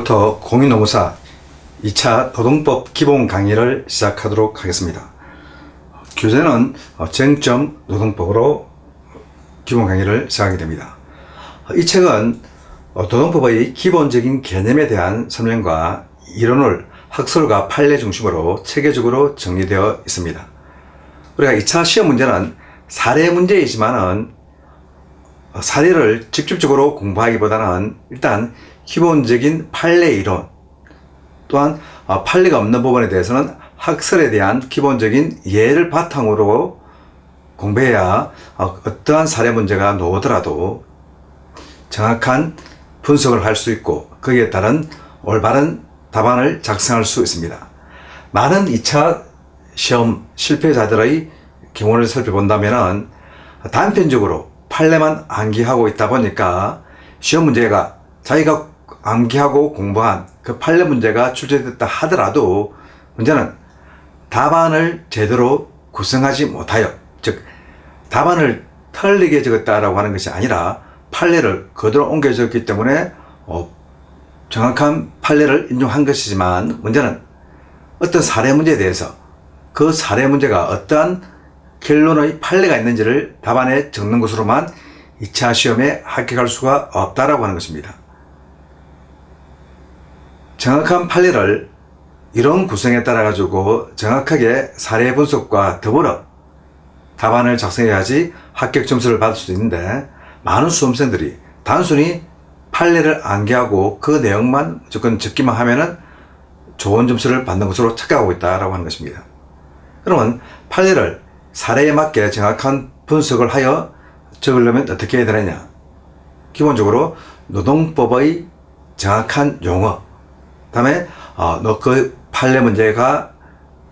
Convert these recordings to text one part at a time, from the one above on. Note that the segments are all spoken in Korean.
오늘부터 공인노무사 2차 노동법 기본 강의를 시작하도록 하겠습니다. 교재는 쟁점 노동법으로 기본 강의를 시작하게 됩니다. 이 책은 노동법의 기본적인 개념에 대한 설명과 이론을 학설과 판례 중심으로 체계적으로 정리되어 있습니다. 우리가 2차 시험 문제는 사례 문제이지만은 사례를 직접적으로 공부하기보다는 일단 기본적인 판례 이론 또한 판례가 없는 부분에 대해서는 학설에 대한 기본적인 예를 바탕으로 공부해야 어떠한 사례 문제가 나오더라도 정확한 분석을 할 수 있고 거기에 따른 올바른 답안을 작성할 수 있습니다. 많은 2차 시험 실패자들의 경우를 살펴본다면 단편적으로 판례만 암기하고 있다 보니까 시험 문제가 자기가 암기하고 공부한 그 판례 문제가 출제됐다 하더라도 문제는 답안을 제대로 구성하지 못하여, 즉 답안을 틀리게 적었다라고 하는 것이 아니라 판례를 그대로 옮겨 적었기 때문에 정확한 판례를 인용한 것이지만 문제는 어떤 사례 문제에 대해서 그 사례 문제가 어떠한 결론의 판례가 있는지를 답안에 적는 것으로만 2차 시험에 합격할 수가 없다라고 하는 것입니다. 정확한 판례를 이론 구성에 따라 가지고 정확하게 사례 분석과 더불어 답안을 작성해야지 합격 점수를 받을 수 있는데 많은 수험생들이 단순히 판례를 암기하고 그 내용만 무조건 적기만 하면은 좋은 점수를 받는 것으로 착각하고 있다라고 하는 것입니다. 그러면 판례를 사례에 맞게 정확한 분석을 하여 적으려면 어떻게 해야 되느냐? 기본적으로 노동법의 정확한 용어, 다음에 그 판례 문제가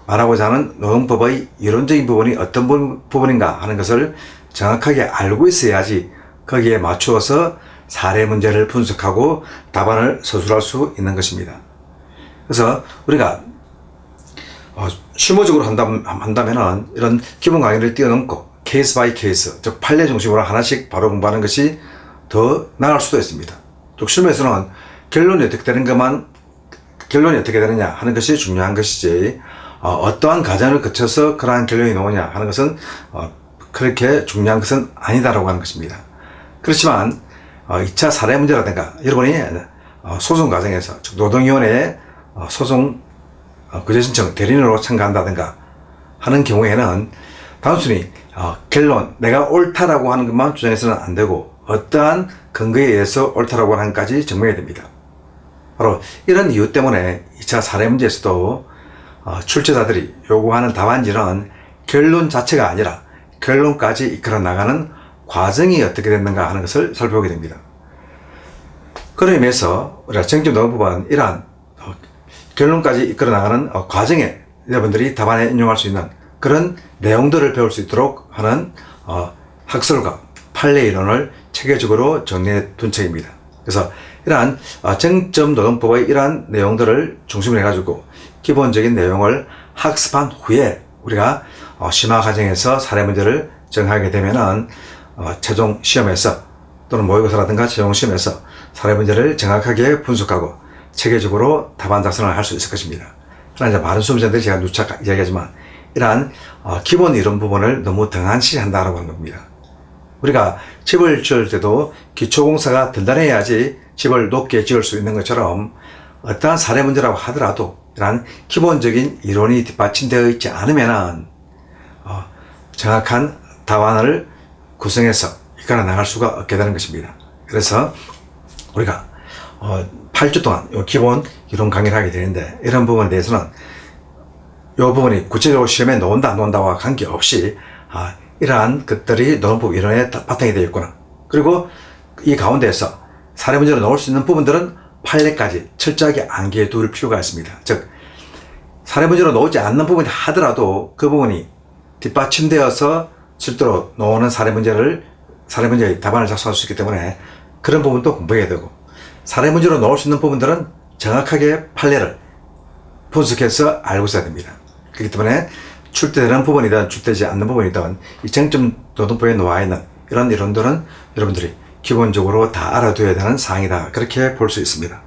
말하고자 하는 노동법의 이론적인 부분이 어떤 부분인가 하는 것을 정확하게 알고 있어야지 거기에 맞추어서 사례 문제를 분석하고 답안을 서술할 수 있는 것입니다. 그래서 우리가 실무적으로 한다면은 이런 기본 강의를 뛰어넘고 케이스 바이 케이스, 즉 판례 중심으로 하나씩 바로 공부하는 것이 더 나을 수도 있습니다. 즉 실무에서는 결론이 어떻게 되느냐 하는 것이 중요한 것이지 어떠한 과정을 거쳐서 그러한 결론이 나오냐 하는 것은 그렇게 중요한 것은 아니다라고 하는 것입니다. 그렇지만 2차 사례 문제라든가 여러분이 소송 과정에서 즉 노동위원회에 소송 구제신청 대리인으로 참가한다든가 하는 경우에는 단순히 결론 내가 옳다라고 하는 것만 주장해서는 안 되고 어떠한 근거에 의해서 옳다라고 하는 것까지 증명해야 됩니다. 바로 이런 이유 때문에 2차 사례 문제에서도 출제자들이 요구하는 답안지는 결론 자체가 아니라 결론까지 이끌어 나가는 과정이 어떻게 됐는가 하는 것을 살펴보게 됩니다. 그런 의미에서 우리가 쟁점 노동법은 이러한 결론까지 이끌어 나가는 과정에 여러분들이 답안에 인용할 수 있는 그런 내용들을 배울 수 있도록 하는 학설과 판례 이론을 체계적으로 정리해 둔 책입니다. 그래서 이러한 쟁점 노동법의 이러한 내용들을 중심으로 해가지고 기본적인 내용을 학습한 후에 우리가 심화 과정에서 사례 문제를 정하게 되면은 최종 시험에서 또는 모의고사라든가 최종 시험에서 사례 문제를 정확하게 분석하고 체계적으로 답안 작성을 할 수 있을 것입니다. 그러나 이제 많은 수험생들이 제가 누차 이야기하지만 이러한 기본 이론 부분을 너무 등한시한다라고 하는 겁니다. 우리가 집을 지을 때도 기초공사가 단단해야지 집을 높게 지을 수 있는 것처럼 어떠한 사례 문제라고 하더라도 이러한 기본적인 이론이 뒷받침되어 있지 않으면 정확한 답안을 구성해서 이끌어 나갈 수가 없게 되는 것입니다. 그래서 우리가 8주 동안 기본 이론 강의를 하게 되는데 이런 부분에 대해서는 이 부분이 구체적으로 시험에 나온다 안 나온다와 관계없이 이러한 것들이 노동법 이론에 바탕이 되어 있구나. 그리고 이 가운데에서 사례 문제로 나올 수 있는 부분들은 판례까지 철저하게 암기해 둘 필요가 있습니다. 즉 사례 문제로 나오지 않는 부분이 하더라도 그 부분이 뒷받침되어서 실제로 나오는 사례 문제의 답안을 작성할 수 있기 때문에 그런 부분도 공부해야 되고 사례 문제로 나올 수 있는 부분들은 정확하게 판례를 분석해서 알고 있어야 됩니다. 그렇기 때문에 출제되는 부분이든 출제되지 않는 부분이든 이 쟁점 노동법에 나와 있는 이런 이론들은 여러분들이 기본적으로 다 알아둬야 되는 사항이다. 그렇게 볼 수 있습니다.